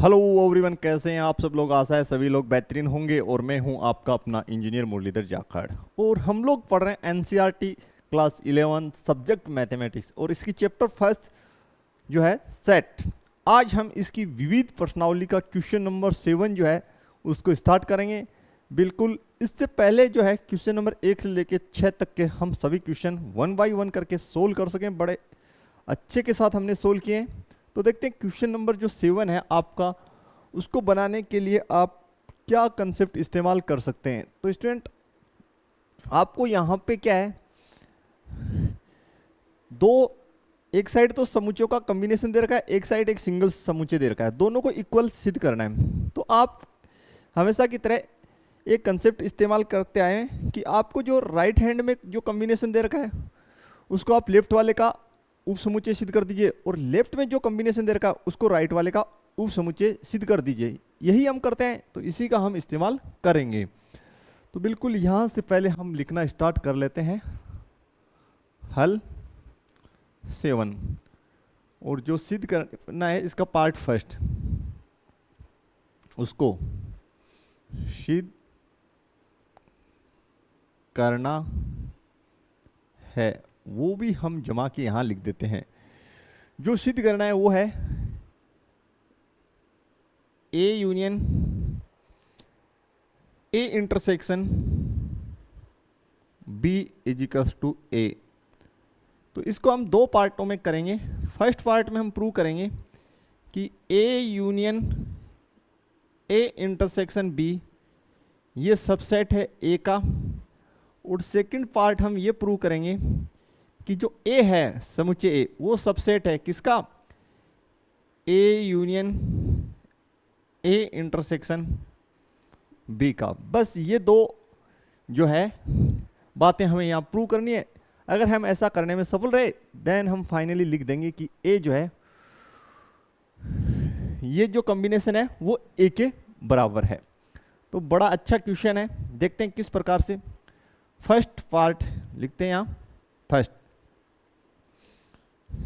Hello everyone, कैसे हैं आप सब लोग। आशा है सभी लोग बेहतरीन होंगे और मैं हूं आपका अपना इंजीनियर मुरलीधर जाखड़ और हम लोग पढ़ रहे हैं एनसीईआरटी क्लास 11 सब्जेक्ट मैथमेटिक्स और इसकी चैप्टर फर्स्ट जो है सेट। आज हम इसकी विविध प्रश्नावली का क्वेश्चन नंबर 7 जो है उसको स्टार्ट करेंगे। बिल्कुल इससे पहले जो है क्वेश्चन नंबर 1 से लेके 6 तक के हम सभी क्वेश्चन 1 बाय 1 करके सोल्व कर सकें। बड़े अच्छे के साथ हमने सोल्व किए हैं। तो देखते हैं क्वेश्चन नंबर जो 7 है आपका, उसको बनाने के लिए आप क्या कंसेप्ट इस्तेमाल कर सकते हैं। तो स्टूडेंट आपको यहाँ पे क्या है, एक साइड तो समुच्चयों का कॉम्बिनेशन दे रखा है, एक साइड एक सिंगल समुच्चय दे रखा है, दोनों को इक्वल सिद्ध करना है। तो आप हमेशा की तरह एक कंसेप्ट इस्तेमाल करते आए हैं कि आपको जो राइट हैंड में जो कॉम्बिनेशन दे रखा है उसको आप लेफ्ट वाले का उप समुच्चय सिद्ध कर दीजिए और लेफ्ट में जो कॉम्बिनेशन दे रखा है उसको राइट वाले का उप समुच्चय सिद्ध कर दीजिए। यही हम करते हैं, तो इसी का हम इस्तेमाल करेंगे। तो बिल्कुल यहाँ से पहले हम लिखना स्टार्ट कर लेते हैं हल 7 और जो सिद्ध करना है इसका पार्ट फर्स्ट, उसको सिद्ध करना है वो भी हम जमा के यहाँ लिख देते हैं। जो सिद्ध करना है वो है A union A intersection B is equals to A. तो इसको हम दो पार्टों में करेंगे। फर्स्ट पार्ट में हम प्रूव करेंगे कि A union A intersection B ये सबसेट है ए का, और सेकंड पार्ट हम ये प्रूव करेंगे कि जो ए है समुच्चय ए वो सबसेट है किसका, A union A intersection B का। बस ये दो जो है बातें हमें यहाँ प्रूव करनी है। अगर हम ऐसा करने में सफल रहे देन हम फाइनली लिख देंगे कि ए जो है ये जो कॉम्बिनेशन है वो ए के बराबर है। तो बड़ा अच्छा क्वेश्चन है, देखते हैं किस प्रकार से। फर्स्ट पार्ट लिखते हैं यहाँ, फर्स्ट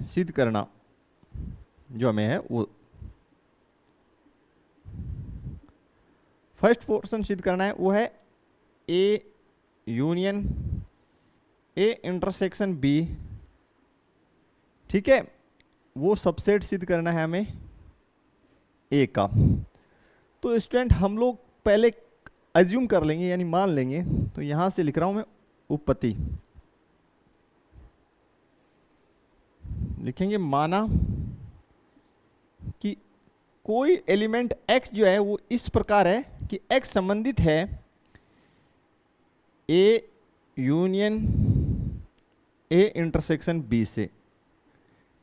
सिद्ध करना जो हमें है वो फर्स्ट पोर्शन सिद्ध करना है वो है A union A intersection B. ठीक है, वो सबसेट सिद्ध करना है हमें ए का। तो स्टूडेंट हम लोग पहले अज्यूम कर लेंगे यानी मान लेंगे। तो यहां से लिख रहा हूं मैं उपपत्ति, लिखेंगे माना कि कोई एलिमेंट x जो है वो इस प्रकार है कि x संबंधित है a union a intersection b से।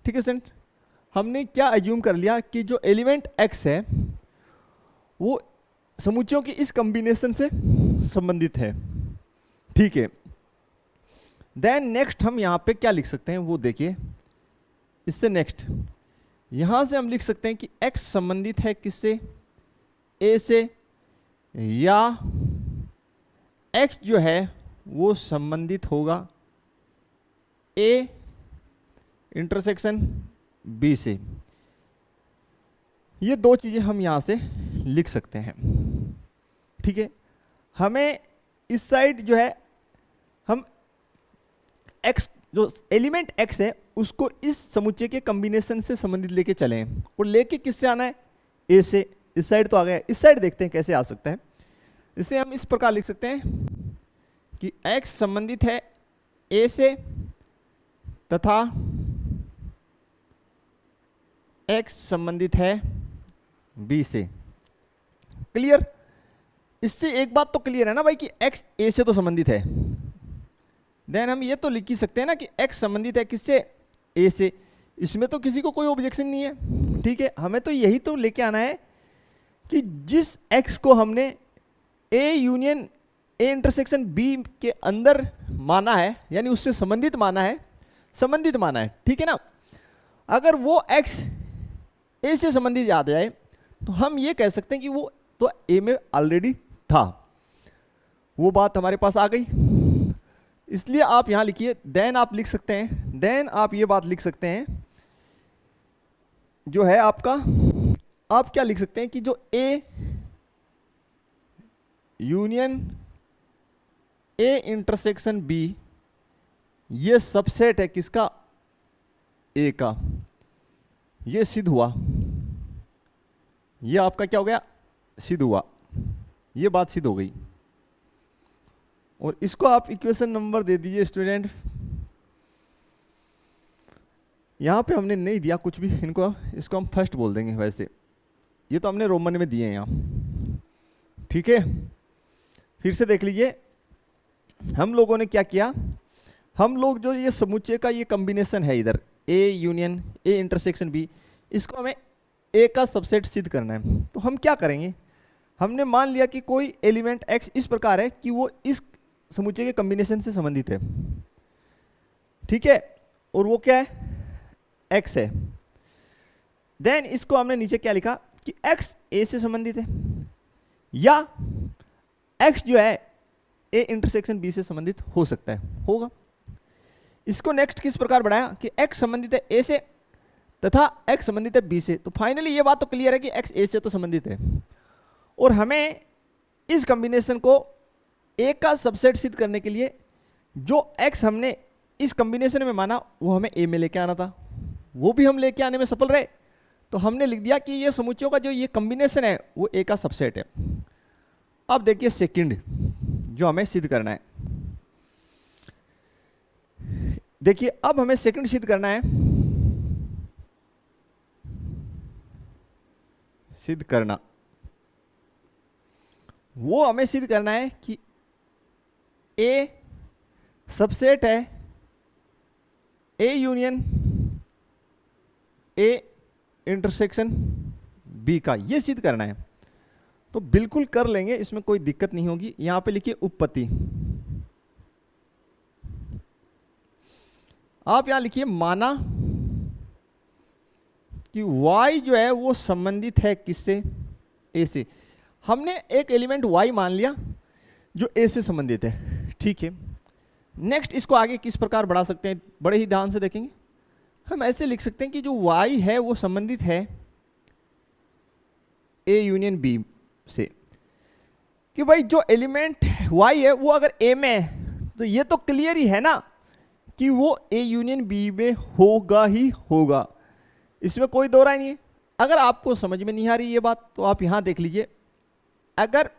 ठीक है स्टूडेंट, हमने क्या अज्यूम कर लिया कि जो एलिमेंट x है वो समुच्चयों की इस कॉम्बिनेशन से संबंधित है। ठीक है, देन नेक्स्ट हम यहां पे क्या लिख सकते हैं वो देखिए। इससे नेक्स्ट यहां से हम लिख सकते हैं कि x संबंधित है किससे, a से, या x जो है वो संबंधित होगा a इंटरसेक्शन b से। ये दो चीजें हम यहां से लिख सकते हैं। ठीक है, हमें इस साइड जो है हम x जो एलिमेंट x है उसको इस समुच्चय के कॉम्बिनेशन से संबंधित लेके चले हैं, और लेके किससे आना है, a से। इस साइड तो आ गया, इस साइड देखते हैं कैसे आ सकता है। इसे हम इस प्रकार लिख सकते हैं कि x संबंधित है a से तथा x संबंधित है b से। क्लियर? इससे एक बात तो क्लियर है ना भाई कि x a से तो संबंधित है। देन हम ये तो लिख ही सकते हैं ना कि x संबंधित है किससे, a से। इसमें तो किसी को कोई ऑब्जेक्शन नहीं है। ठीक है, हमें तो यही तो लेके आना है कि जिस x को हमने a union a intersection b के अंदर माना है यानी उससे संबंधित माना है, संबंधित माना है। ठीक है ना, अगर वो x a से संबंधित याद जाए तो हम ये कह सकते हैं कि वो तो a में ऑलरेडी था। वो बात हमारे पास आ गई। इसलिए आप यहां लिखिए, देन आप लिख सकते हैं, देन आप ये बात लिख सकते हैं जो है आपका आप क्या लिख सकते हैं कि जो A union A intersection B, ये सबसेट है किसका? ए का। ये सिद्ध हुआ, ये आपका क्या हो गया? सिद्ध हुआ, ये बात सिद्ध हो गई। और इसको आप इक्वेशन नंबर दे दीजिए स्टूडेंट। यहां पे हमने नहीं दिया कुछ भी इनको, इसको हम फर्स्ट बोल देंगे। वैसे ये तो हमने रोमन में दिए हैं यहाँ, ठीक है। फिर से देख लीजिए, हम लोगों ने क्या किया, हम लोग जो ये समुच्चय का ये कॉम्बिनेशन है इधर A union A intersection B, इसको हमें ए का सबसेट सिद्ध करना है। तो हम क्या करेंगे, हमने मान लिया कि कोई एलिमेंट एक्स इस प्रकार है कि वो इस समुच्चय के कॉम्बिनेशन से संबंधित है, ठीक है, और वो क्या है? एक्स है। देन इसको हमने नीचे क्या लिखा कि एक्स ए से संबंधित है, या एक्स जो है ए इंटरसेक्शन बी से संबंधित हो सकता है, होगा। इसको नेक्स्ट किस प्रकार बढ़ाया कि एक्स संबंधित है ए से तथा एक्स संबंधित है बी से। तो फाइनली ये बात तो क्लियर है कि एक्स ए से तो संबंधित है, और हमें इस कॉम्बिनेशन को ए का सबसेट सिद्ध करने के लिए जो एक्स हमने इस कॉम्बिनेशन में माना वो हमें ए में लेके आना था, वो भी हम लेके आने में सफल रहे। तो हमने लिख दिया कि ये समुच्चयों का जो ये कॉम्बिनेशन है वो ए का सबसेट है। अब देखिए सेकंड जो हमें सिद्ध करना है, देखिए अब हमें सेकंड सिद्ध करना है, सिद्ध करना, वो हमें सिद्ध करना है कि ए सबसेट है A union A intersection B का, ये सिद्ध करना है। तो बिल्कुल कर लेंगे, इसमें कोई दिक्कत नहीं होगी। यहां पे लिखिए उपपत्ति, आप यहां लिखिए माना कि y जो है वो संबंधित है किससे? a से। हमने एक एलिमेंट y मान लिया जो a से संबंधित है, ठीक है। नेक्स्ट इसको आगे किस प्रकार बढ़ा सकते हैं, बड़े ही ध्यान से देखेंगे। हम ऐसे लिख सकते हैं कि जो y है वो संबंधित है a यूनियन b से, कि भाई जो एलिमेंट y है वो अगर a में है तो ये तो क्लियर ही है ना कि वो a यूनियन b में होगा ही होगा, इसमें कोई दो राय नहीं है। अगर आपको समझ में नहीं आ रही ये बात तो आप यहां देख लीजिए, अगर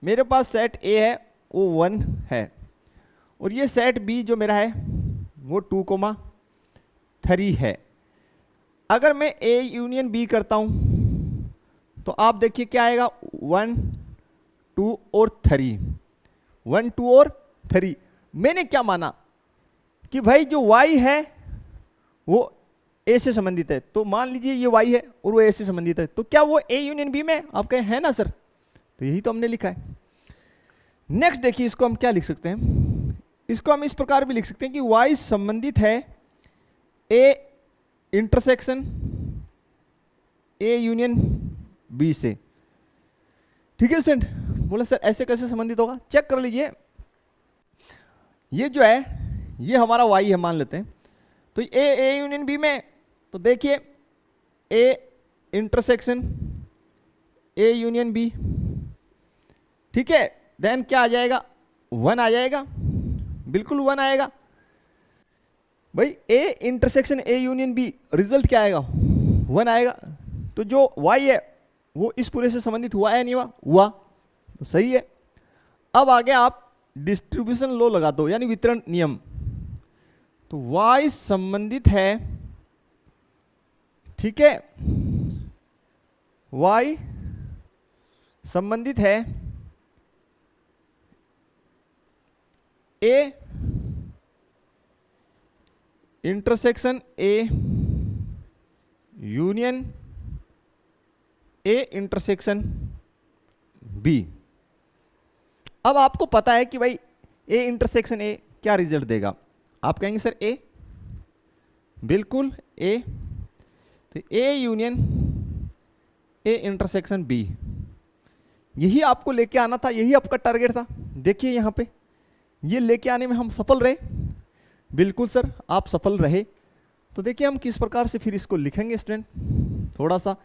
मेरे पास सेट A है वो 1 है और ये सेट B जो मेरा है वो 2,3 है। अगर मैं A यूनियन B करता हूं तो आप देखिए क्या आएगा, 1 2 और 3, 1 2 और 3। मैंने क्या माना कि भाई जो y है वो A से संबंधित है, तो मान लीजिए ये y है और वो A से संबंधित है, तो क्या वो A यूनियन B में? आप कहें है ना सर, तो यही तो हमने लिखा है। नेक्स्ट देखिए इसको हम क्या लिख सकते हैं, इसको हम इस प्रकार भी लिख सकते हैं कि y संबंधित है A intersection A union B से, ठीक है स्टूडेंट। बोले सर ऐसे कैसे संबंधित होगा, चेक कर लीजिए। ये जो है ये हमारा y है मान लेते हैं, तो A यूनियन B में, तो देखिए A intersection A union B, ठीक है। देन क्या आ जाएगा, 1 आ जाएगा, बिल्कुल 1 आएगा भाई। A intersection A union B, result क्या आएगा, 1 आएगा। तो जो y है वो इस पूरे से संबंधित हुआ है नहीं हुआ, हुआ, तो सही है। अब आगे आप डिस्ट्रीब्यूशन लॉ लगा दो, यानी वितरण नियम। तो y संबंधित है, ठीक है, y संबंधित है A intersection A union A intersection B। अब आपको पता है कि भाई A इंटरसेक्शन A क्या रिजल्ट देगा, आप कहेंगे सर A, बिल्कुल A, तो A union A intersection B, यही आपको लेके आना था, यही आपका टारगेट था। देखिए यहां पे ये लेके आने में हम सफल रहे, बिल्कुल सर आप सफल रहे। तो देखिए हम किस प्रकार से फिर इसको लिखेंगे स्टूडेंट, थोड़ा सा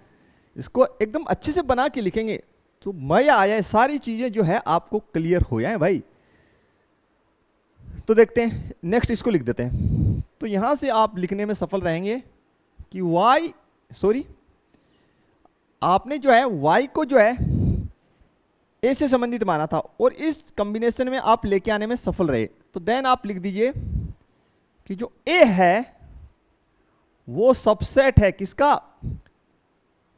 इसको एकदम अच्छे से बना के लिखेंगे तो मजा आ जाए, सारी चीजें जो है आपको क्लियर हो जाए भाई। तो देखते हैं नेक्स्ट, इसको लिख देते हैं। तो यहां से आप लिखने में सफल रहेंगे कि आपने जो है y को जो है a से संबंधित माना था और इस कॉम्बिनेशन में आप लेके आने में सफल रहे। तो देन आप लिख दीजिए कि जो a है वो सबसेट है किसका,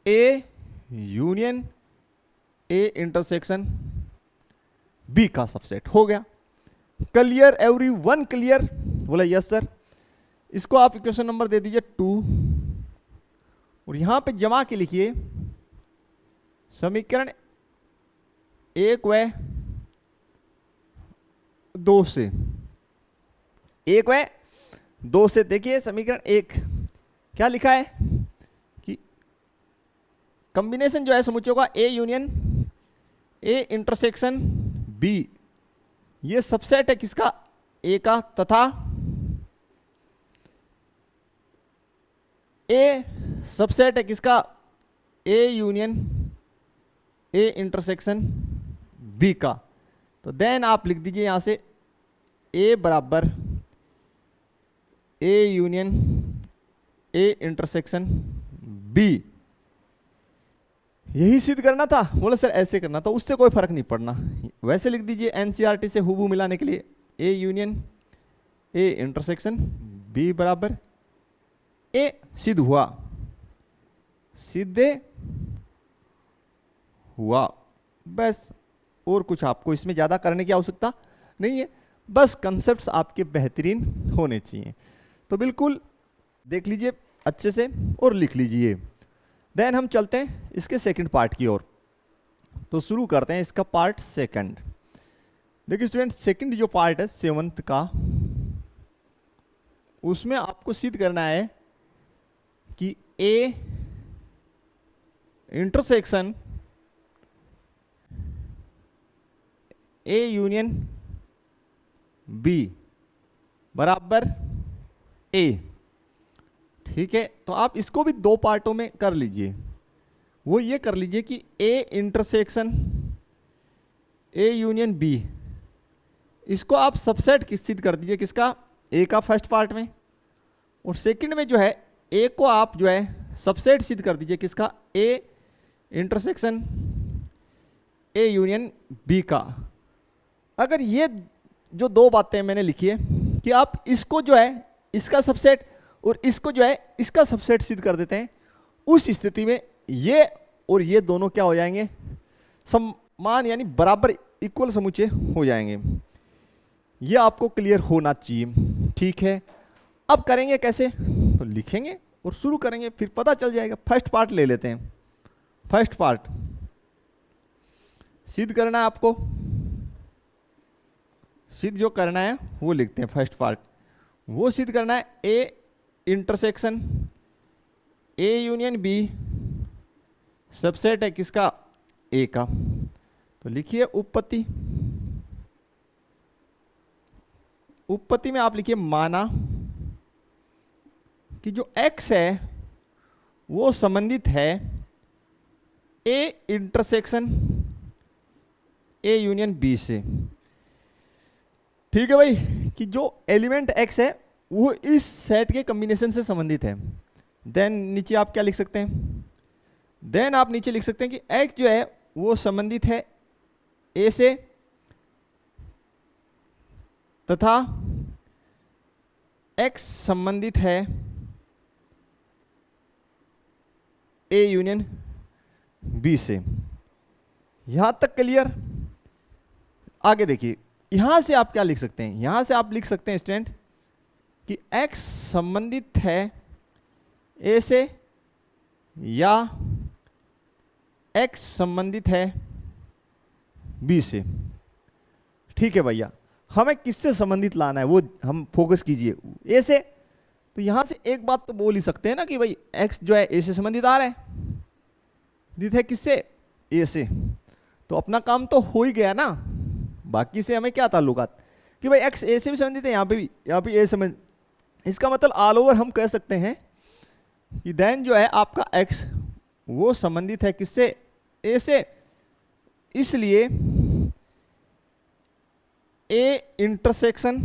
a union a intersection b का सबसेट हो गया। Clear everyone, clear? बोला यस सर। इसको आप इक्वेशन नंबर दे दीजिए 2 और यहां पे जमा के लिखिए समीकरण 1 व 2 से, 1 व 2 से। देखिए समीकरण 1 क्या लिखा है कि कॉम्बिनेशन जो है समुच्चयों का A union A intersection B, ये सबसेट है किसका, A का, तथा A सबसेट है किसका, A union A intersection B का। तो देन आप लिख दीजिए यहां से A बराबर A union A intersection B। यही सिद्ध करना था? बोले सर ऐसे करना था, उससे कोई फर्क नहीं पड़ना, वैसे लिख दीजिए एनसीईआरटी से हुबहू मिलाने के लिए A union A intersection B बराबर A। सिद्ध हुआ, सिद्ध हुआ, बस। और कुछ आपको इसमें ज्यादा करने की आवश्यकता नहीं है, बस कंसेप्ट्स आपके बेहतरीन होने चाहिए। तो बिल्कुल देख लीजिए अच्छे से और लिख लीजिए। देन हम चलते हैं इसके सेकंड पार्ट की ओर। तो शुरू करते हैं इसका पार्ट सेकंड। देखिए स्टूडेंट, सेकंड जो पार्ट है 7th का, उसमें आपको सिद्ध करना है कि A intersection A union B बराबर A। ठीक है, तो आप इसको भी 2 पार्टों में कर लीजिए। वो ये कर लीजिए कि A intersection A union B, इसको आप सबसेट सिद्ध कर दीजिए किसका, A का फर्स्ट पार्ट में, और सेकंड में जो है A को आप जो है सबसेट सिद्ध कर दीजिए किसका, A intersection A union B का। अगर ये जो 2 बातें मैंने लिखी है कि आप इसको जो है इसका सबसेट और इसको जो है इसका सबसेट सिद्ध कर देते हैं, उस स्थिति में ये और ये दोनों क्या हो जाएंगे, समान यानी बराबर इक्वल समुच्चय हो जाएंगे। ये आपको क्लियर होना चाहिए। ठीक है, अब करेंगे कैसे, तो लिखेंगे और शुरू करेंगे, फिर पता चल जाएगा। फर्स्ट पार्ट ले लेते हैं। फर्स्ट पार्ट सिद्ध करना है आपको, सिद्ध जो करना है वो लिखते हैं। फर्स्ट पार्ट वो सिद्ध करना है A intersection A union B subset है किसका, A का। तो लिखिए उपपत्ति। उपपत्ति में आप लिखिए माना कि जो X है वो संबंधित है A intersection A union B से। ठीक है भाई, कि जो एलिमेंट X है वो इस सेट के कॉम्बिनेशन से संबंधित है। देन नीचे आप क्या लिख सकते हैं, देन आप नीचे लिख सकते हैं कि X जो है वो संबंधित है A से, तथा X संबंधित है A यूनियन B से। यहां तक क्लियर? आगे देखिए, यहां से आप क्या लिख सकते हैं, यहां से आप लिख सकते हैं स्टूडेंट कि X संबंधित है A से या X संबंधित है B से। ठीक है भैया, हमें किससे संबंधित लाना है वो हम फोकस कीजिए, A से। तो यहां से एक बात तो बोल ही सकते हैं ना कि भाई X जो है A से संबंधित आ रहा है, संबंधित है किससे, A से। तो अपना काम तो हो ही गया ना, बाकी से हमें क्या ताल्लुकात कि भाई X A से भी संबंधित है, यहाँ पे A संबंधित। इसका मतलब ऑल ओवर हम कह सकते हैं कि देन जो है आपका X वो संबंधित है किससे? ए से। इसलिए A intersection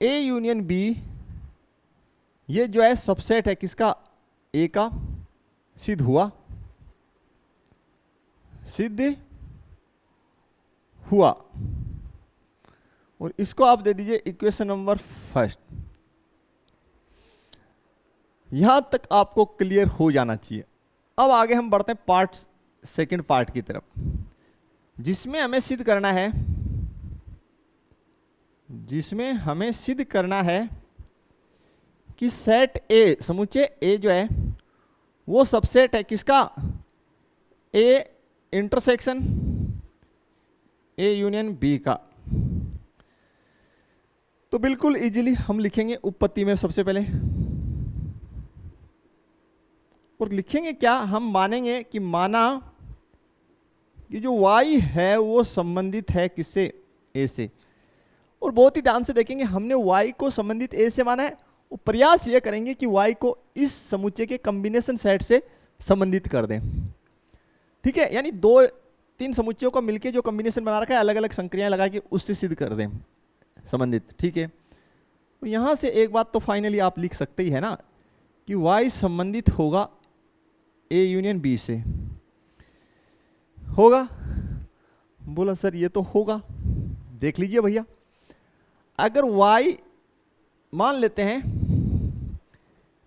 A union B, ये जो है सबसेट है किसका? ए का। सिद्ध हुआ, सिद्ध हुआ। और इसको आप दे दीजिए इक्वेशन नंबर फर्स्ट। यहां तक आपको क्लियर हो जाना चाहिए। अब आगे हम बढ़ते हैं पार्ट सेकंड पार्ट की तरफ, जिसमें हमें सिद्ध करना है, जिसमें हमें सिद्ध करना है कि सेट ए, समुच्चय ए जो है वो सबसेट है किसका? A intersection A union B का। तो बिल्कुल इजीली हम लिखेंगे उपपत्ति में सबसे पहले, और लिखेंगे क्या? हम मानेंगे कि माना कि जो y है वो संबंधित है किससे? a से। और बहुत ही ध्यान से देखेंगे, हमने y को संबंधित a से माना है, और प्रयास ये करेंगे कि y को इस समुच्चय के कॉम्बिनेशन सेट से संबंधित कर दें। ठीक है, यानी 2-3 समुच्चयों का मिलके जो कॉम्बिनेशन बना रखा है, अलग अलग संक्रियाएं लगा के उससे सिद्ध कर दें संबंधित। ठीक है, तो यहां से एक बात तो फाइनली आप लिख सकते ही है ना कि y संबंधित होगा ए यूनियन बी से। होगा? बोला सर ये तो होगा। देख लीजिए भैया, अगर y मान लेते हैं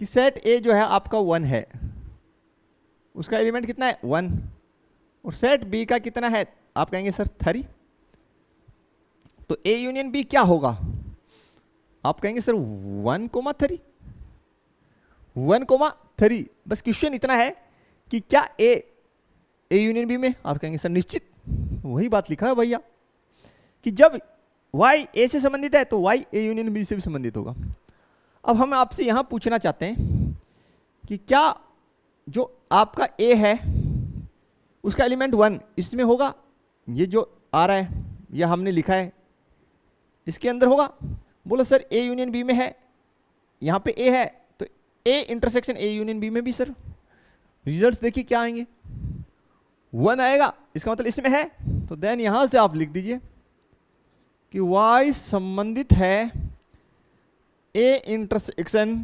कि सेट ए जो है आपका 1 है, उसका एलिमेंट कितना है? 1। और सेट बी का कितना है? आप कहेंगे सर 3। तो ए यूनियन बी क्या होगा? आप कहेंगे सर 1,3। 1,3। बस क्वेश्चन इतना है कि क्या ए यूनियन बी में? आप कहेंगे सर निश्चित, वही बात लिखा है भैया कि जब y a से संबंधित है तो y a यूनियन b से भी संबंधित होगा। अब हम आपसे यहां पूछना चाहते हैं कि क्या जो आपका a है उसका एलिमेंट 1 इसमें होगा? ये जो आ रहा है या हमने लिखा है इसके अंदर होगा? बोलो सर a यूनियन b में है, यहां पे a है तो a intersection a union b में भी। सर रिजल्ट्स देखिए क्या आएंगे, 1 आएगा, इसका मतलब इसमें है। तो देन यहां से आप लिख दीजिए कि y संबंधित है a intersection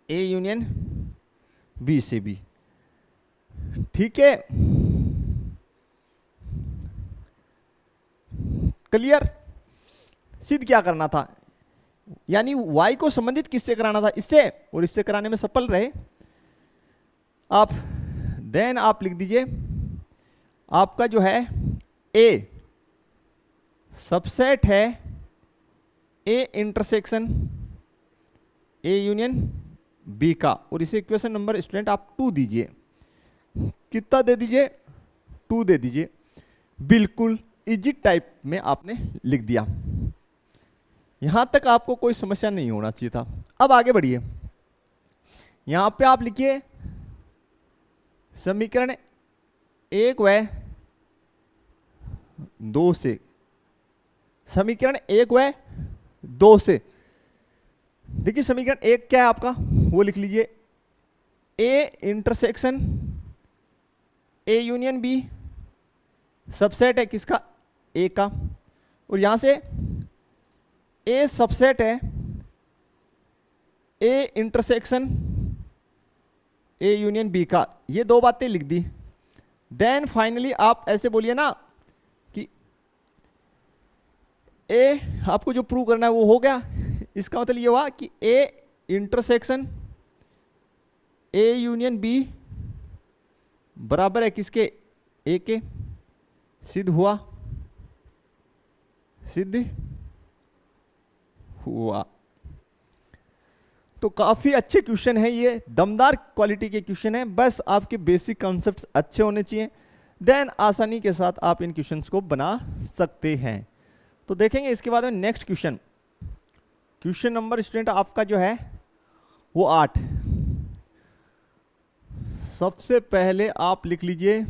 a union b से भी। ठीक है, क्लियर? सिद्ध क्या करना था, यानी y को संबंधित किससे कराना था? इससे, और इससे कराने में सफल रहे आप। देन आप लिख दीजिए आपका जो है a सबसेट है A intersection A union B का। और इसे इक्वेशन नंबर स्टूडेंट आप 2 दीजिए। कितना दे दीजिए? 2 दे दीजिए। बिल्कुल इजी टाइप में आपने लिख दिया। यहां तक आपको कोई समस्या नहीं होना चाहिए था। अब आगे बढ़िए, यहां पे आप लिखिए समीकरण 1 व 2 से, समीकरण 1 व 2 से। देखिए समीकरण 1 क्या है आपका, वो लिख लीजिए A intersection A union B subset है किसका? ए का। और यहां से ए सबसेट है A intersection A union B का। ये 2 बातें लिख दी। देन फाइनली आप ऐसे बोलिए ना कि ए आपको जो प्रूव करना है वो हो गया। इसका मतलब ये हुआ कि A intersection A union B बराबर है किसके? ए के। सिद्ध हुआ, सिद्ध हुआ। तो काफी अच्छे क्वेश्चन है, ये दमदार क्वालिटी के क्वेश्चन है। बस आपके बेसिक कॉन्सेप्ट्स अच्छे होने चाहिए, देन आसानी के साथ आप इन क्वेश्चंस को बना सकते हैं। तो देखेंगे इसके बाद में next question. Question number student आपका जो है वो 8। सबसे पहले आप लिख लीजिए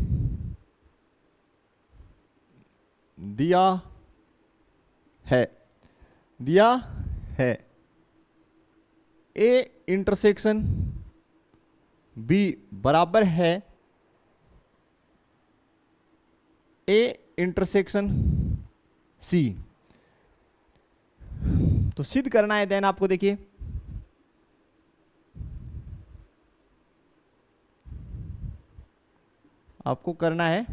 दिया है, दिया है ए इंटरसेक्शन बी बराबर है ए इंटरसेक्शन सी, तो सिद्ध करना है देन आपको, देखिए आपको करना है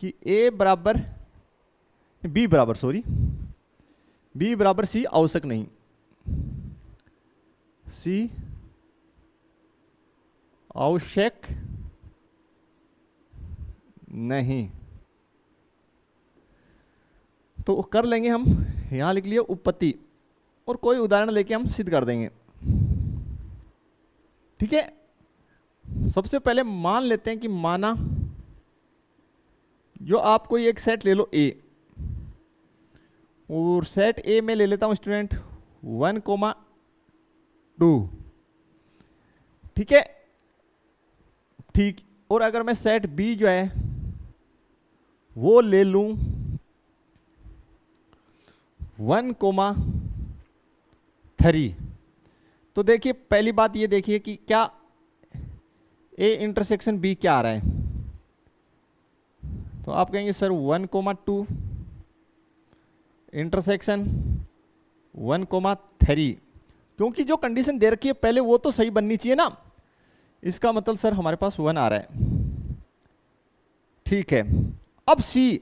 कि ए बराबर बी बराबर सॉरी बी बराबर सी आवश्यक नहीं, सी आवश्यक नहीं, तो कर लेंगे हम, यहां लिख लिए उपपत्ति और कोई उदाहरण लेके हम सिद्ध कर देंगे। ठीक है, सबसे पहले मान लेते हैं कि माना जो आप कोई एक सेट ले लो ए, और सेट ए में ले लेता हूं स्टूडेंट 1,2, ठीक है, ठीक। और अगर मैं सेट बी जो है वो ले लूं 1,3, तो देखिए पहली बात ये देखिए कि क्या ए इंटरसेक्शन बी क्या आ रहा है, तो आप कहेंगे सर 1,2 इंटरसेक्शन 1,3, क्योंकि जो कंडीशन दे रखी है पहले वो तो सही बननी चाहिए ना, इसका मतलब सर हमारे पास 1 आ रहा है। ठीक है, अब सी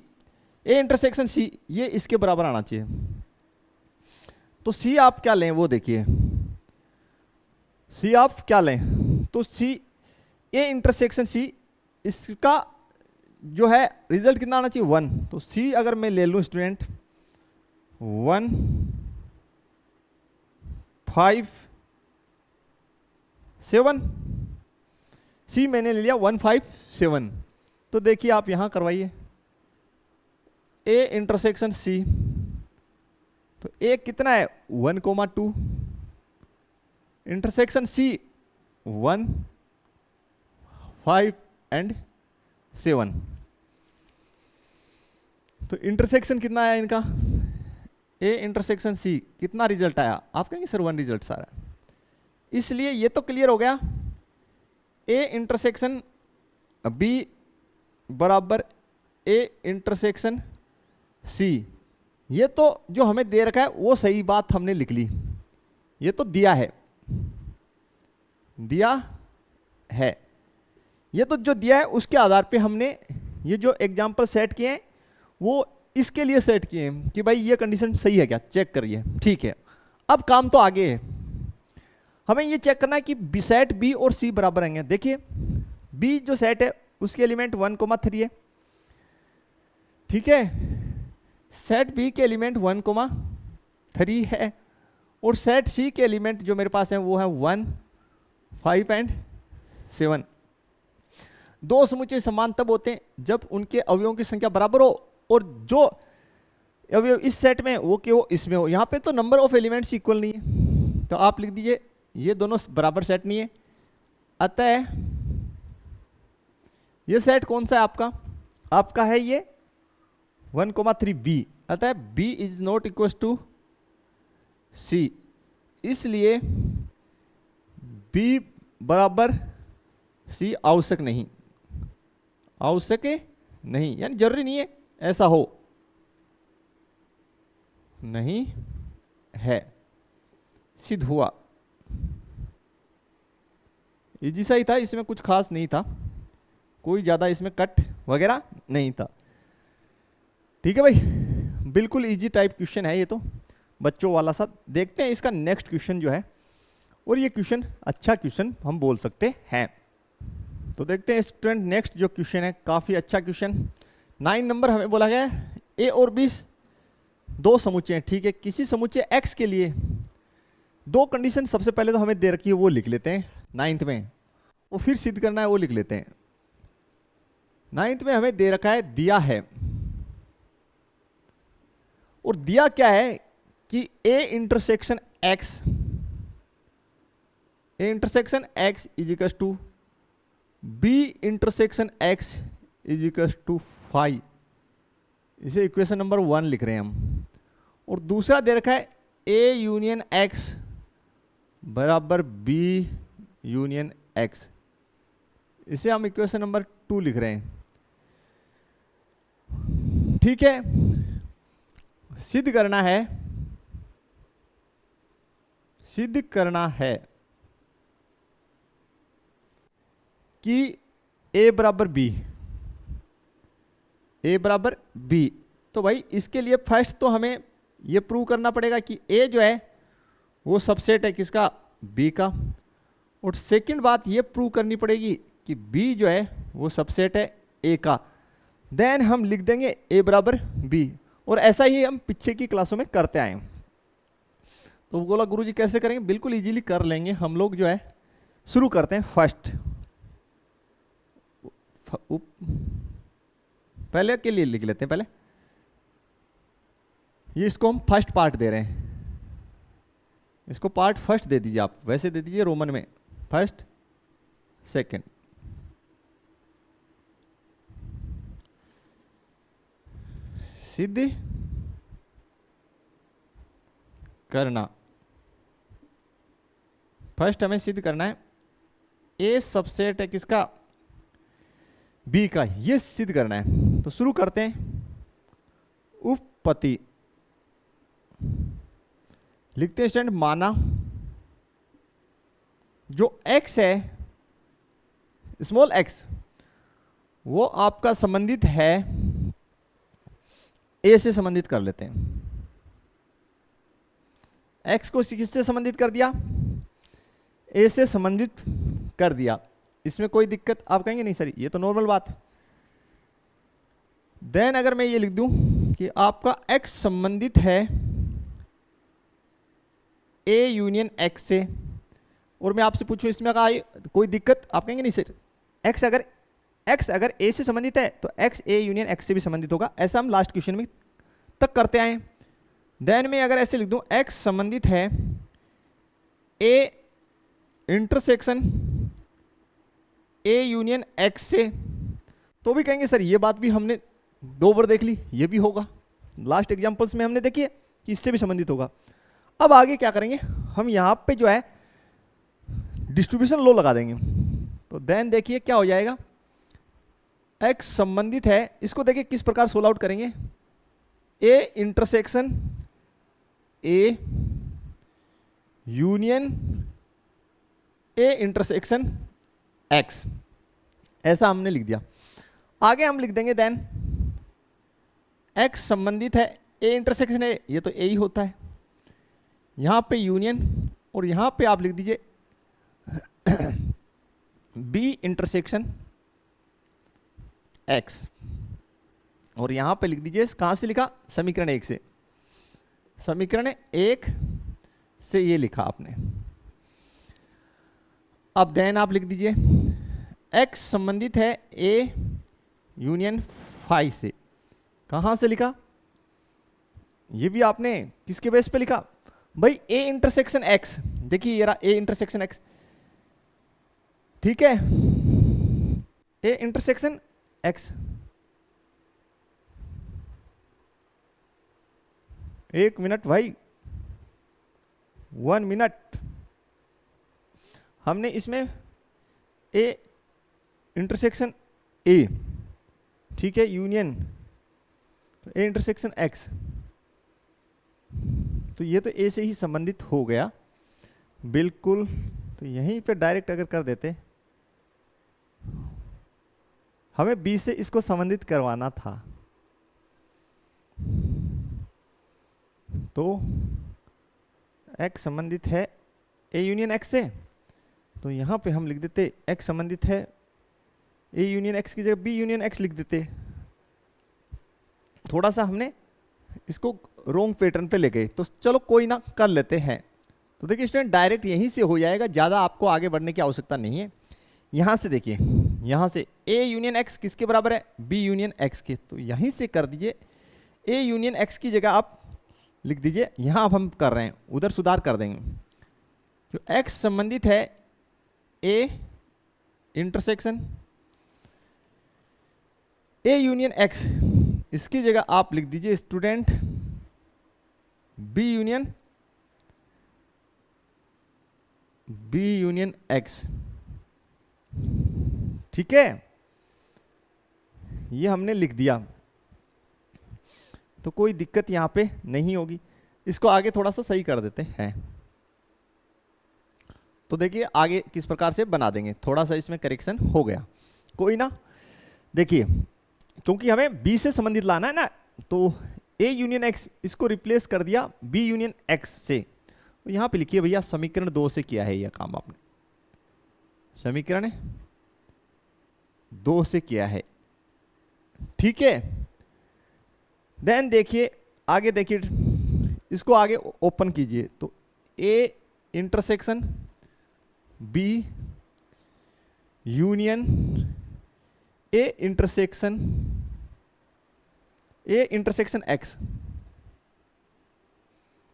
ए इंटरसेक्शन सी ये इसके बराबर आना चाहिए, तो सी आप क्या लें वो देखिए, सी आप क्या लें, तो सी ए इंटरसेक्शन सी इसका जो है रिजल्ट कितना आना चाहिए 1, तो सी अगर मैं ले लूं स्टूडेंट 1, 5, 7, सी मैंने ले लिया 1, 5, 7, तो देखिए आप यहां करवाइए ए इंटरसेक्शन सी, तो ए कितना है 1,2, इंटरसेक्शन सी 1, 5 एंड 7, तो इंटरसेक्शन कितना आया इनका, ए इंटरसेक्शन सी कितना रिजल्ट आया, आप कहेंगे सर 1 रिजल्ट सारा, इसलिए ये तो क्लियर हो गया ए इंटरसेक्शन बी बराबर ए इंटरसेक्शन सी, ये तो जो हमें दे रखा है वो सही बात हमने लिख ली, ये तो दिया है ये तो जो दिया है उसके आधार पे हमने ये जो एग्जांपल सेट किए हैं वो इसके लिए सेट किए हैं कि भाई ये कंडीशन सही है क्या, चेक करिए। ठीक है, अब काम तो आगे है, हमें ये चेक करना है कि बी सेट बी और सी बराबर आएंगे। देखिए बी जो सेट है उसके एलिमेंट 1,3 है, ठीक है, सेट बी के एलिमेंट 1,3 है, और सेट सी के एलिमेंट जो मेरे पास है वो है 1, 5 एंड 7। दो समुच्चय समान तब होते हैं जब उनके अवयवों की संख्या बराबर हो और जो अवयव इस सेट में वो कि वो इसमें हो। यहाँ पे तो नंबर ऑफ एलिमेंट्स इक्वल नहीं है, तो आप लिख दीजिए ये दोनों बराबर सेट नहीं है, अतः ये सेट कौन सा है आपका, आपका है ये 1,3 बी, अतः B is not equal to C, इसलिए बी बराबर सी आवश्यक नहीं, आवश्यक नहीं यानी जरूरी नहीं है ऐसा हो, नहीं है, सिद्ध हुआ। इजी सा ही था, इसमें कुछ खास नहीं था, कोई ज्यादा इसमें कट वगैरह नहीं था। ठीक है भाई, बिल्कुल इजी टाइप क्वेश्चन है ये तो, बच्चों वाला सा। देखते हैं इसका नेक्स्ट क्वेश्चन जो है, और ये क्वेश्चन अच्छा क्वेश्चन हम बोल सकते हैं। तो देखते हैं स्टूडेंट नेक्स्ट जो क्वेश्चन है, काफी अच्छा क्वेश्चन। 9 नंबर हमें बोला गया है ए और बी दो समुच्चय हैं, ठीक है, किसी समुच्चय x के लिए दो कंडीशन सबसे पहले तो हमें दे रखी है वो लिख लेते हैं 9th में, वो फिर सिद्ध करना है वो लिख लेते हैं। 9th में हमें दे रखा है, दिया है, और दिया क्या है कि a intersection x is equal to b intersection x is equal to 5, इसे इक्वेशन नंबर 1 लिख रहे हैं हम। और दूसरा दे रखा है a यूनियन x बराबर b यूनियन x, इसे हम इक्वेशन नंबर 2 लिख रहे हैं। ठीक है, सिद्ध करना है, सिद्ध करना है कि a बराबर b, a बराबर b। तो भाई इसके लिए फर्स्ट तो हमें ये प्रूव करना पड़ेगा कि a जो है वो सबसेट है किसका, b का। और सेकंड बात ये प्रूव करनी पड़ेगी कि b जो है वो सबसेट है a का। देन हम लिख देंगे a बराबर b, और ऐसा ही हम पीछे की क्लासों में करते आए। तो बोला गुरुजी कैसे करेंगे, बिल्कुल इजीली कर लेंगे हम लोग। जो है शुरू करते हैं फर्स्ट, पहले के लिए लिख लेते हैं। पहले ये इसको हम फर्स्ट पार्ट दे रहे हैं, इसको पार्ट फर्स्ट दे दीजिए, आप वैसे दे दीजिए रोमन में फर्स्ट सेकंड। सिद्ध करना, फर्स्ट हमें सिद्ध करना है ए सबसेट है किसका, बी का, ये सिद्ध करना है। तो शुरू करते हैं। उपपत्ति लिखते हैं स्टूडेंट, माना जो x है स्मॉल x वो आपका संबंधित है, a से संबंधित कर लेते हैं। x को किससे संबंधित कर दिया, a से संबंधित कर दिया। इसमें कोई दिक्कत आप कहेंगे नहीं सर ये तो नॉर्मल बात है। देन अगर मैं ये लिख दूं कि आपका x संबंधित है a यूनियन x से, और मैं आपसे पूछूं इसमें कोई दिक्कत, आप कहेंगे नहीं सर x अगर a से संबंधित है तो x a यूनियन x से भी संबंधित होगा। ऐसा हम लास्ट क्वेश्चन में तक करते आए। देन में अगर ऐसे लिख दूं x संबंधित है a intersection a union x से, तो भी कहेंगे सर ये बात भी हमने 2 बार देख ली, ये भी होगा। लास्ट एग्जांपल्स में हमने देखी है कि इससे भी संबंधित होगा। अब आगे क्या करेंगे, हम यहां पे जो है डिस्ट्रीब्यूशन लॉ लगा देंगे। तो देन देखिए क्या हो जाएगा, x संबंधित है, इसको देखिए किस प्रकार सोल्व आउट करेंगे। a intersection a union a intersection x, ऐसा हमने लिख दिया। आगे हम लिख देंगे देन x संबंधित है a इंटरसेक्शन a, ये तो a ही होता है, यहां पे यूनियन, और यहां पे आप लिख दीजिए b इंटरसेक्शन x, और यहां पे लिख दीजिए कहां से लिखा, समीकरण 1 से, समीकरण 1 से ये लिखा आपने। अब देन आप लिख दीजिए x संबंधित है a यूनियन फाई से, कहां से लिखा, ये भी आपने किसके बेस पे लिखा भाई, a इंटरसेक्शन x। देखिए ये रहा a इंटरसेक्शन x, ठीक है, a इंटरसेक्शन x। एक मिनट भाई, 1 मिनट, हमने इसमें a इंटरसेक्शन a, ठीक है, यूनियन a इंटरसेक्शन x, तो ये तो a से ही संबंधित हो गया बिल्कुल। तो यहीं पे डायरेक्ट अगर कर देते, हमें b से इसको संबंधित करवाना था, तो x संबंधित है a यूनियन x से, तो यहां पे हम लिख देते x संबंधित है a यूनियन x की जगह b यूनियन x लिख देते। थोड़ा सा हमने इसको रॉन्ग पैटर्न पे ले गए, तो चलो कोई ना, कर लेते हैं। तो देखिए स्टूडेंट डायरेक्ट यहीं से हो जाएगा, ज़्यादा आपको आगे बढ़ने की आवश्यकता नहीं है। यहाँ से देखिए, यहाँ से a यूनियन x किसके बराबर है, b यूनियन x के, तो यहीं से कर दीजिए a यूनियन x की जगह आप लिख दीजिए, यहाँ अब हम कर रहे हैं उधर सुधार कर देंगे। जो x संबंधित है a intersection a union x, इसकी जगह आप लिख दीजिए स्टूडेंट b यूनियन x, ठीक है, ये हमने लिख दिया, तो कोई दिक्कत यहां पे नहीं होगी। इसको आगे थोड़ा सा सही कर देते हैं। तो देखिए आगे किस प्रकार से बना देंगे, थोड़ा सा इसमें करेक्शन हो गया, कोई ना। देखिए क्योंकि हमें बी से संबंधित लाना है ना, तो ए यूनियन एक्स इसको रिप्लेस कर दिया बी यूनियन एक्स से। तो यहां पे लिखिए भैया समीकरण 2 से किया है यह काम आपने, समीकरण 2 से किया है, ठीक है। देन देखिए आगे, देखिए इसको आगे ओपन कीजिए, तो A intersection B union A intersection X,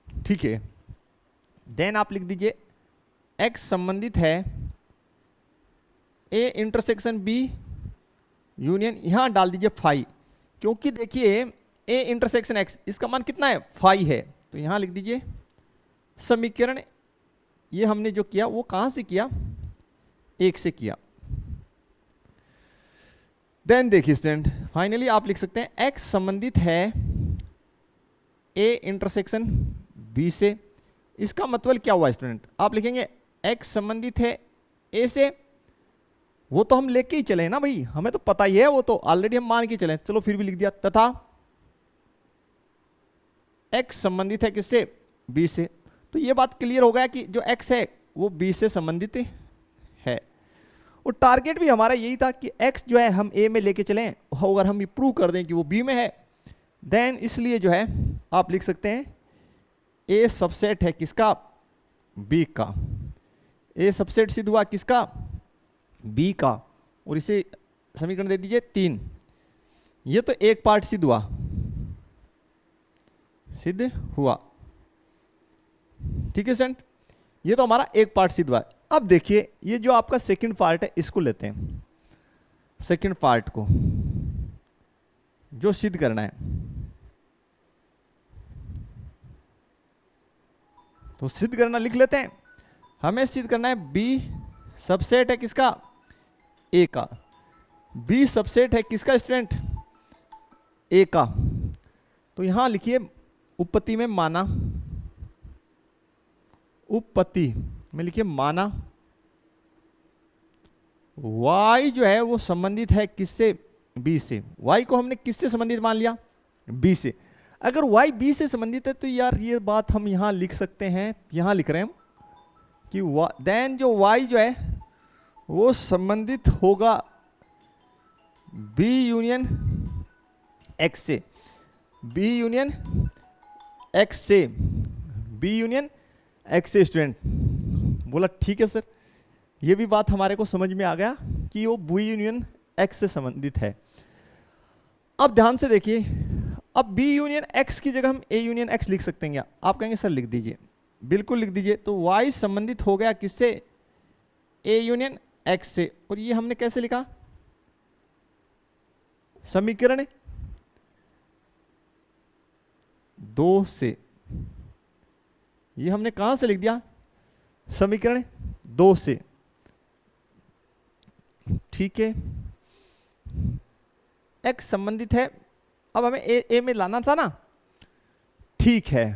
ठीक है। देन आप लिख दीजिए एक्स संबंधित है ए इंटरसेक्शन बी यूनियन, यहां डाल दीजिए फाई, क्योंकि देखिए ए इंटरसेक्शन एक्स इसका मान कितना है, फाई है। तो यहां लिख दीजिए समीकरण, ये हमने जो किया वो कहां से किया, 1 से किया। देन देखिए स्टूडेंट, फाइनली आप लिख सकते हैं x संबंधित है a इंटरसेक्शन b से। इसका मतलब क्या हुआ स्टूडेंट, आप लिखेंगे x संबंधित है a से, वो तो हम लेके ही चले हैं ना भाई, हमें तो पता ही है, वो तो ऑलरेडी हम मान के चले, चलो फिर भी लिख दिया, तथा x संबंधित है किससे, b से। तो ये बात क्लियर हो गया कि जो x है वो b से संबंधित है। और टारगेट भी हमारा यही था कि x जो है हम a में लेके चलें, अगर हम ये प्रूव कर दें कि वो b में है, देन इसलिए जो है आप लिख सकते हैं a सबसेट है किसका, b का। a सबसेट सिद्ध हुआ किसका, b का, और इसे समीकरण दे दीजिए 3। ये तो एक पार्ट सिद्ध हुआ, ठीक है स्टूडेंट, ये तो हमारा एक पार्ट सिद्ध हुआ। अब देखिए ये जो आपका सेकंड पार्ट है इसको लेते हैं, सेकंड पार्ट को जो सिद्ध करना है, तो सिद्ध करना लिख लेते हैं। हमें सिद्ध करना है b सबसेट है किसका, a का। b सबसेट है किसका स्टूडेंट, a का। तो यहां लिखिए उपपत्ति में माना, उपपत्ति में लिखिए माना y जो है वो संबंधित है किससे, b से। y को हमने किससे संबंधित मान लिया, b से। अगर y b से संबंधित है तो यार ये बात हम यहां लिख सकते हैं, यहां लिख रहे हैं हम कि देन जो y जो है वो संबंधित होगा b यूनियन x से, b यूनियन x से, b यूनियन x से। स्टूडेंट बोला ठीक है सर, ये भी बात हमारे को समझ में आ गया कि वो b यूनियन x से संबंधित है। अब ध्यान से देखिए, अब b यूनियन x की जगह हम a यूनियन x लिख सकते हैं क्या, आप कहेंगे सर लिख दीजिए, बिल्कुल लिख दीजिए। तो y संबंधित हो गया किससे, a यूनियन x से, और ये हमने कैसे लिखा, समीकरण 2 से। ये हमने कहां से लिख दिया, समीकरण 2 से, ठीक है। x संबंधित है, अब हमें a में लाना था ना, ठीक है,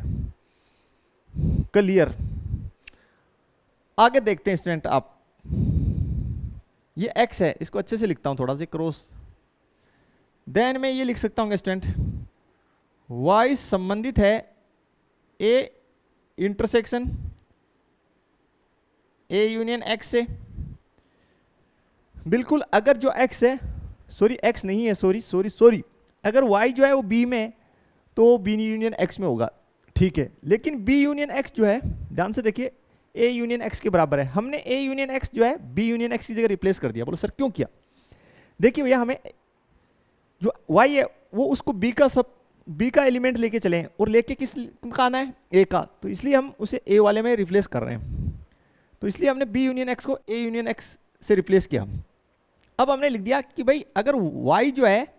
क्लियर। आगे देखते हैं स्टूडेंट आप, ये x है, इसको अच्छे से लिखता हूं थोड़ा सा क्रॉस। देन मैं ये लिख सकता हूं स्टूडेंट y संबंधित है a intersection a union x से। बिल्कुल, अगर जो x है, सॉरी x नहीं है, सॉरी, अगर y जो है वो b में, तो b यूनियन x में होगा, ठीक है। लेकिन b यूनियन x जो है, ध्यान से देखिए, a यूनियन x के बराबर है। हमने a यूनियन x जो है b यूनियन x की जगह रिप्लेस कर दिया। बोलो सर क्यों किया, देखिए भैया हमें जो y है वो उसको b का एलिमेंट लेके चले, और लेके किस का आना है, a का, तो इसलिए हम उसे a वाले में रिप्लेस कर रहे हैं। तो इसलिए हमने b यूनियन x को a यूनियन x से रिप्लेस किया। अब हमने लिख दिया कि भाई अगर y जो है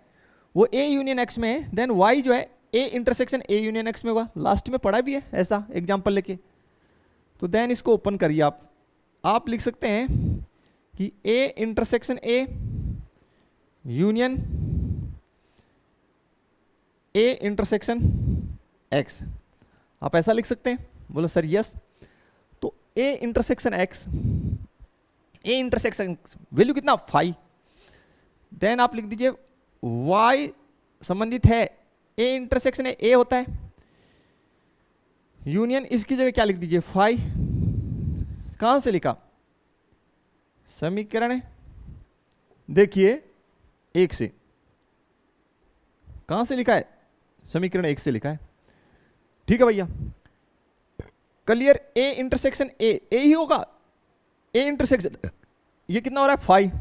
वो a यूनियन x में है, देन y जो है a intersection a union x में होगा। लास्ट में पढ़ा भी है ऐसा एग्जाम्पल लेके। तो देन इसको ओपन करिए, आप लिख सकते हैं कि a intersection a union A intersection x, आप ऐसा लिख सकते हैं? बोलो सर यस। तो A intersection x, A intersection value कितना 5, देन आप लिख दीजिए y संबंधित है ए इंटरसेक्शन ए होता है, यूनियन इसकी जगह क्या लिख दीजिए 5। कहां से लिखा? समीकरण देखिए 1 से, कहां से लिखा है? समीकरण 1 से लिखा है। ठीक है भैया, क्लियर? ए इंटरसेक्शन ए ही होगा, ए इंटरसेक्शन ये कितना हो रहा है 5।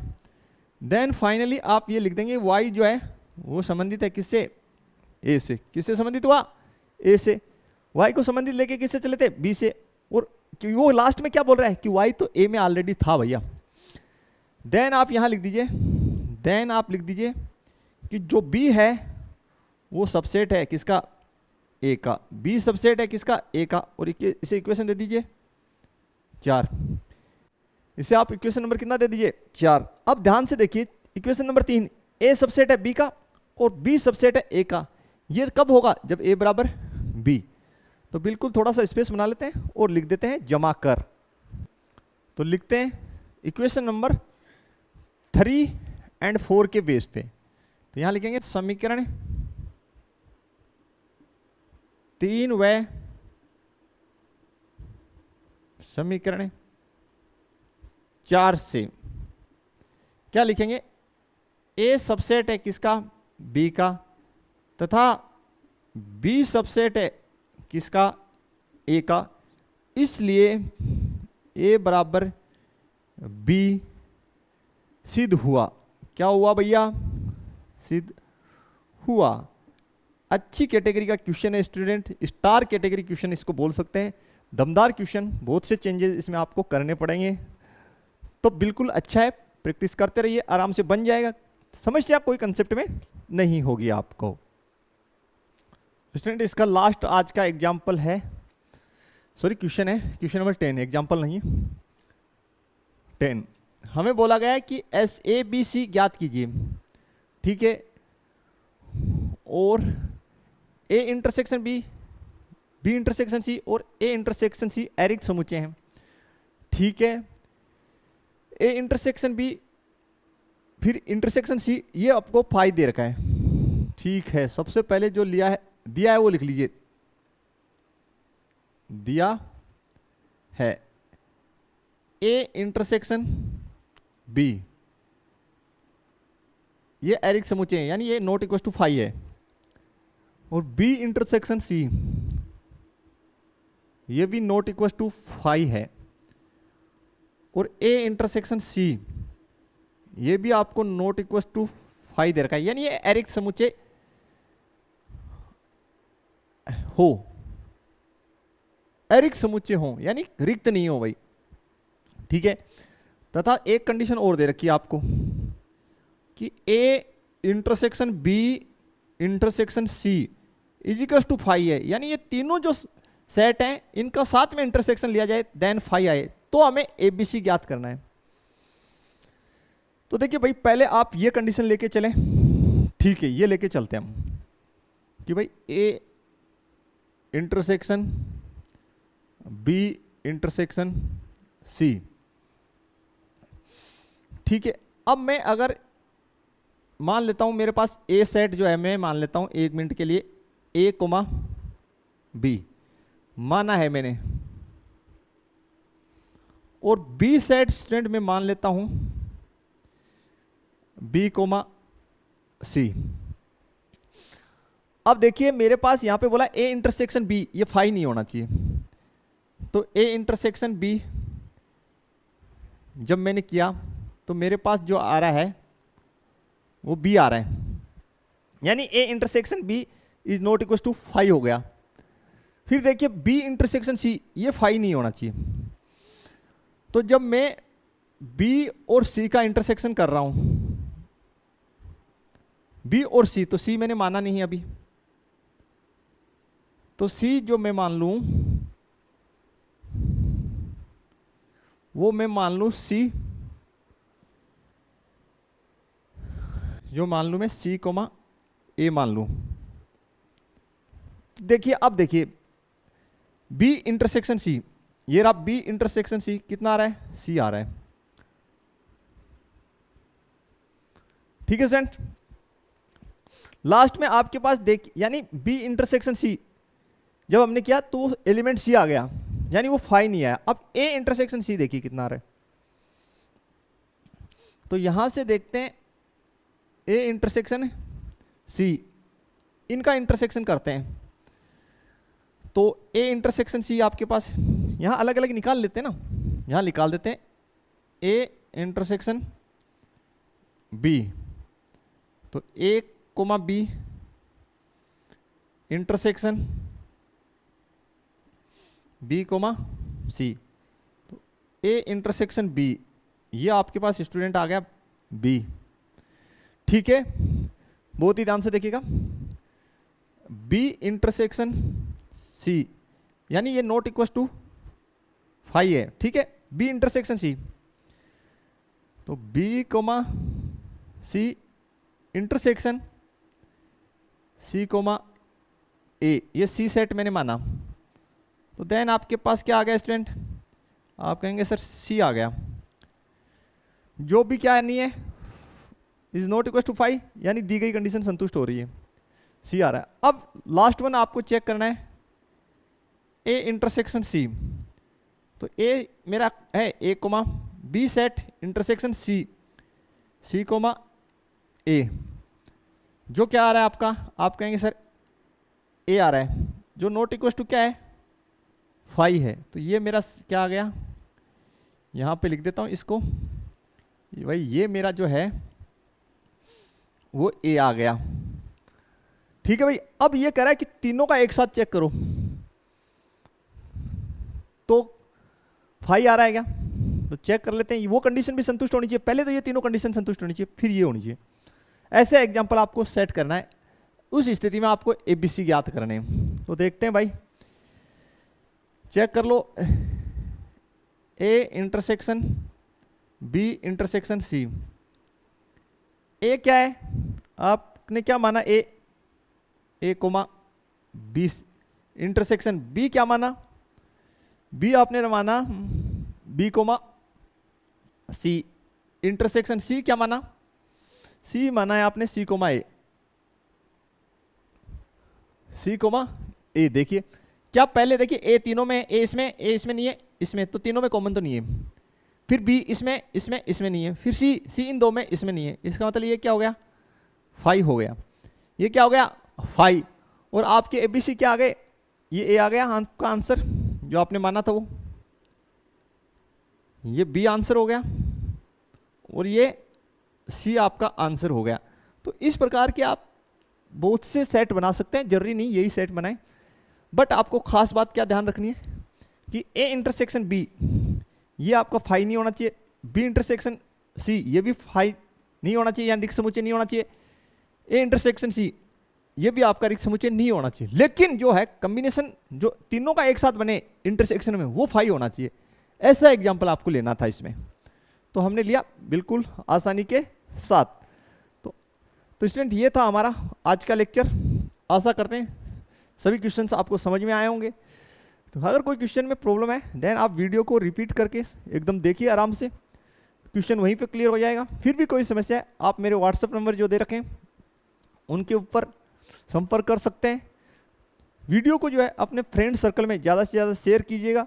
देन फाइनली आप ये लिख देंगे y जो है वो संबंधित है किससे? ए से। किससे संबंधित हुआ? ए से। y को संबंधित लेके किससे चले थे? b से। और क्योंकि वो लास्ट में क्या बोल रहा है कि y तो a में ऑलरेडी था भैया। देन आप यहां लिख दीजिए, देन आप लिख दीजिए कि जो b है वो सबसेट है किसका? a का। b सबसेट है किसका? a का। और इसे इक्वेशन दे दीजिए 4। इसे आप इक्वेशन नंबर कितना दे दीजिए? 4। अब ध्यान से देखिए इक्वेशन नंबर 3, a सबसेट है b का और b सबसेट है a का। ये कब होगा? जब a बराबर b। तो बिल्कुल थोड़ा सा स्पेस बना लेते हैं और लिख देते हैं जमा कर। तो लिखते हैं इक्वेशन नंबर 3 और 4 के बेस पे। तो यहां लिखेंगे समीकरण 3 व समीकरण 4 से क्या लिखेंगे? ए सबसेट है किसका? बी का, तथा बी सबसेट है किसका? ए का। इसलिए ए बराबर बी सिद्ध हुआ। क्या हुआ भैया? सिद्ध हुआ। अच्छी कैटेगरी का क्वेश्चन है स्टूडेंट, स्टार कैटेगरी क्वेश्चन इसको बोल सकते हैं। दमदार क्वेश्चन, बहुत से चेंजेस इसमें आपको करने पड़ेंगे। तो बिल्कुल अच्छा है, प्रैक्टिस करते रहिए, आराम से बन जाएगा। समस्या कोई कंसेप्ट में नहीं होगी आपको। स्टूडेंट इसका लास्ट आज का एग्जाम्पल है, सॉरी क्वेश्चन है, क्वेश्चन नंबर 10, एग्जाम्पल नहीं है 10। हमें बोला गया है कि एस ए बी सी ज्ञात कीजिए, ठीक है, और A intersection B, B intersection C और ए इंटरसेक्शन सी एरिक समुच्चय हैं, ठीक है। ए इंटरसेक्शन बी फिर इंटरसेक्शन सी, ये आपको फाई दे रखा है, ठीक है। सबसे पहले जो लिया है, दिया है वो लिख लीजिए, दिया है ए इंटरसेक्शन बी, ये एरिक समुच्चय है, यानी ये नॉट इक्वल टू फाई है। और बी इंटरसेक्शन सी, ये भी नॉट इक्वल टू फाई है। और ए इंटरसेक्शन सी, ये भी आपको नॉट इक्वल टू फाई दे रखा है, यानी ये एरिक समुच्चय हो, एरिक समुच्चय हो, यानी रिक्त नहीं हो भाई, ठीक है। तथा एक कंडीशन और दे रखी है आपको कि A intersection B intersection C is equal to phi है, यानी ये तीनों जो सेट हैं इनका साथ में इंटरसेक्शन लिया जाए देन फाई आए, तो हमें एबीसी ज्ञात करना है। तो देखिए भाई, पहले आप ये कंडीशन लेके चलें, ठीक है, ये लेके चलते हैं हम कि भाई A intersection B intersection C, ठीक है। अब मैं अगर मान लेता हूं मेरे पास ए सेट जो है, मैं मान लेता हूं 1 मिनट के लिए ए कोमा बी माना है मैंने, और बी सेट स्टूडेंट में मान लेता हूं बी कोमा सी। अब देखिए मेरे पास यहां पे बोला ए इंटरसेक्शन बी, ये फाई नहीं होना चाहिए, तो ए इंटरसेक्शन बी जब मैंने किया तो मेरे पास जो आ रहा है वो बी आ रहा है, यानी A intersection B is not equal to phi हो गया। फिर देखिए बी इंटरसेक्शन सी, ये फाई नहीं होना चाहिए, तो जब मैं बी और सी का इंटरसेक्शन कर रहा हूं, बी और सी, तो सी मैंने माना नहीं अभी, तो सी जो मैं मान लूं वो मैं मान लूं सी जो मान लूँ मैं सी कोमा ए मान लूँ, तो देखिए अब देखिए बी इंटरसेक्शन सी, ये रहा बी इंटरसेक्शन सी, कितना आ रहा है, सी आ रहा है। ठीक है स्टूडेंट, लास्ट में आपके पास देख यानी बी इंटरसेक्शन सी जब हमने किया तो एलिमेंट सी आ गया, यानी वो फाई नहीं आया। अब ए इंटरसेक्शन सी देखिए कितना आ रहा है, तो यहां से देखते हैं ए इंटरसेक्शन सी, इनका इंटरसेक्शन करते हैं। तो ए इंटरसेक्शन सी आपके पास यहां अलग अलग निकाल लेते हैं ना, यहां निकाल देते हैं ए इंटरसेक्शन बी, तो A comma B intersection B comma C, तो ए इंटरसेक्शन बी, ये आपके पास स्टूडेंट आ गया बी। ठीक है, बहुत ही ध्यान से देखिएगा, बी इंटरसेक्शन सी यानी ये नॉट इक्वल टू फाई है। ठीक है, बी इंटरसेक्शन सी, तो B comma C intersection C comma A, ये सी सेट मैंने माना, तो देन आपके पास क्या आ गया स्टूडेंट, आप कहेंगे सर सी आ गया, जो भी क्या नहीं है is not equal to five, यानी दी गई कंडीशन संतुष्ट हो रही है, सी आ रहा है। अब लास्ट वन आपको चेक करना है ए इंटरसेक्शन सी, तो ए मेरा है A comma B set intersection C, C comma A, जो क्या आ रहा है आपका, आप कहेंगे सर ए आ रहा है, जो नॉट इक्वल टू क्या है, फाइव है, तो ये मेरा क्या आ गया, यहां पे लिख देता हूं इसको, भाई ये मेरा जो है वो ए आ गया। ठीक है भाई, अब ये कह रहा है कि तीनों का एक साथ चेक करो, तो फाइव आ रहा है क्या, तो चेक कर लेते हैं, वो कंडीशन भी संतुष्ट होनी चाहिए, पहले तो ये तीनों कंडीशन संतुष्ट होनी चाहिए, फिर ये होनी चाहिए। ऐसे एग्जांपल आपको सेट करना है, उस स्थिति में आपको एबीसी ज्ञात करने हैं। तो देखते हैं भाई, चेक कर लो, A intersection B intersection C, A क्या है, आपने क्या माना, A comma B intersection B, क्या माना, बी आपने माना B comma C intersection C, क्या माना, सी माना है आपने सी कोमा ए, सी कोमा ए। देखिए क्या, पहले देखिए ए तीनों में, ए इसमें नहीं है, इसमें तो तीनों में कॉमन तो नहीं है, फिर बी इसमें नहीं है, फिर सी इन दो में इसमें नहीं है, इसका मतलब ये क्या हो गया, फाइव हो गया, ये क्या हो गया, फाइव, और आपके एबीसी क्या आ गए, ये ए आ गया आपका आंसर जो आपने माना था वो, ये बी आंसर हो गया, और ये सी आपका आंसर हो गया। तो इस प्रकार के आप बहुत से सेट बना सकते हैं, जरूरी नहीं यही सेट बनाएं, बट आपको खास बात क्या ध्यान रखनी है कि ए इंटरसेक्शन बी ये आपका फाइव नहीं होना चाहिए, बी इंटरसेक्शन सी ये भी फाइव नहीं होना चाहिए, यानी रिक्त समुच्चय नहीं होना चाहिए, ए इंटरसेक्शन सी ये भी आपका रिक्त समुच्चय नहीं होना चाहिए, लेकिन जो है कॉम्बिनेशन जो तीनों का एक साथ बने इंटरसेक्शन में वो फाइव होना चाहिए। ऐसा एग्जाम्पल आपको लेना था इसमें, तो हमने लिया बिल्कुल आसानी के साथ। तो स्टूडेंट ये था हमारा आज का लेक्चर, आशा करते हैं सभी क्वेश्चंस आपको समझ में आए होंगे। तो अगर कोई क्वेश्चन में प्रॉब्लम है देन आप वीडियो को रिपीट करके एकदम देखिए आराम से, क्वेश्चन वहीं पे क्लियर हो जाएगा। फिर भी कोई समस्या है आप मेरे व्हाट्सएप नंबर जो दे रखे हैं उनके ऊपर संपर्क कर सकते हैं। वीडियो को जो है अपने फ्रेंड सर्कल में ज़्यादा से ज़्यादा शेयर कीजिएगा,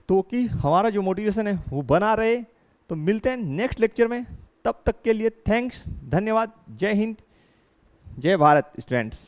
तो कि हमारा जो मोटिवेशन है वो बना रहे। तो मिलते हैं नेक्स्ट लेक्चर में, तब तक के लिए थैंक्स, धन्यवाद, जय हिंद, जय भारत स्टूडेंट्स।